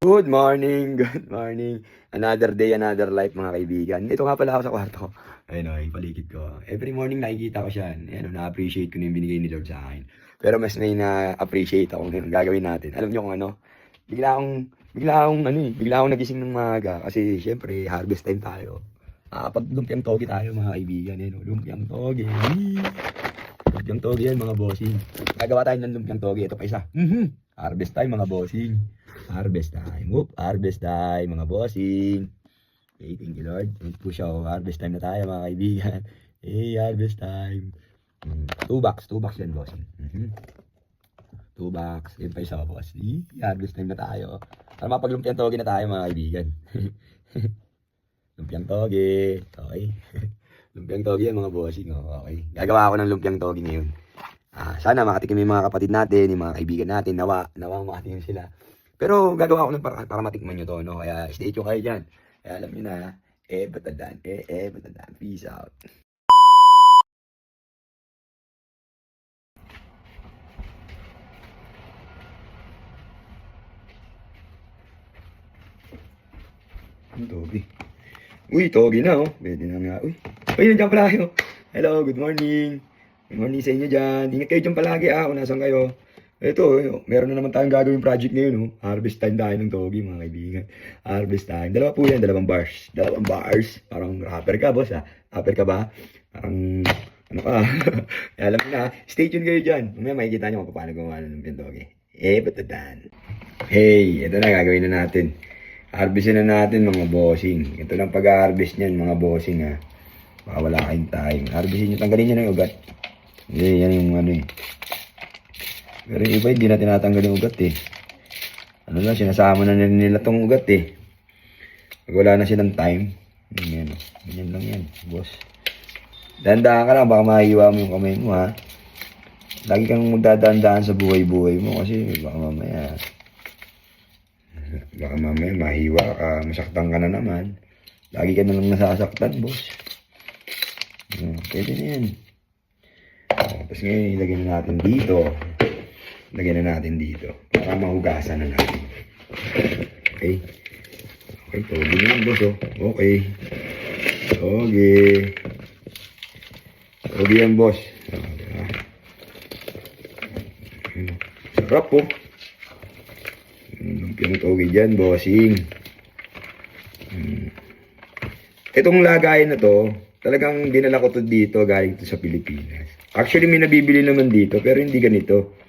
Good morning, good morning. Another day, another life mga kaibigan. Ito nga pala ako sa kwarto ko. Ayun o, yung paligid ko. Every morning nakikita ko siya. Ayun, na-appreciate ko na yung binigay ni Lord sa akin. Pero mas may na-appreciate ako ng gagawin natin. Alam niyo kung ano? Bigla akong nagising ng maaga. Kasi syempre, harvest time tayo. Pag lumpiang togi tayo mga kaibigan. Ayun o, lumpiang togi. Lumpiang togi yan mga bossing. Gagawa tayo ng lumpiang togi. Ito pa isa. Harvest time mga bossing. Harvest time. Whoop, harvest time mga bossing. Okay, thank you Lord. Push ako. Harvest time na tayo mga kaibigan. Hey, harvest time. 2 bucks yan bossing. 2 bucks. Yun pa isa ka boss. Harvest time na tayo. Para mapaglumpiyang togi na tayo mga kaibigan. Lumpiang togi. Okay. Lumpiang togi yan mga bossing. Okay. Gagawa ako ng lumpiang togi ngayon. Sana makatikim yung mga kapatid natin, yung mga kaibigan natin. Nawa makatikim sila. Pero gagawa ko ng paraan para matikman nyo to, no? Kaya stay tuned kayo dyan. Kaya alam nyo na, batadan. Batadan. Peace out. Ang togi. Uy, togi na, oh. Pwede na nga. Uy, nandiyan pala kayo. Hello, good morning. Good morning sa inyo dyan. Ingat kayo dyan palagi, kung nasan kayo. Ito, meron na naman tayong gagawin project ngayon. Harvest time tayo ng togi, mga kaibigan. Harvest time. Dalawa po yan, dalawang bars. Dalawang bars. Parang rapper ka, boss, ha? Rapper ka ba? Parang, ano ka? Alam mo na, stay tuned kayo dyan. Mamaya makikita nyo kung paano gumawa ng togi. Batadan. Hey, ito na, gagawin na natin. Harvestin na natin, mga bossing. Ito lang pag-harvest niyan, mga bossing, ha? Baka wala kayong time. Harvestin nyo, tanggalin nyo ng ugat. Hindi, yan yung ano eh. Pero yung iba hindi na tinatanggal yung ugat eh. Ano lang, sinasama na nila tong ugat eh. Pag wala na silang time. Ganyan, ganyan lang yan, boss. Dahan-dahan ka lang, baka mahiwa mo yung kamay mo ha. Lagi kang magdadaan-daan sa buhay-buhay mo kasi baka mamaya mahiwa ka, masaktan ka na naman. Lagi ka na lang nasasaktan, boss. Pwede na yan. Tapos ngayon, ilagay na natin dito. Lagyan na natin dito para mahugasan na natin. Okay. Okay, togi na yan, boss, oh. Okay. Togi. Togi yan, boss. Sarap, oh. Lumpiang togi dyan, bossing. Itong lagayan na to, talagang dinala ko to dito, galing to sa Pilipinas. Actually, may nabibili naman dito, pero hindi ganito.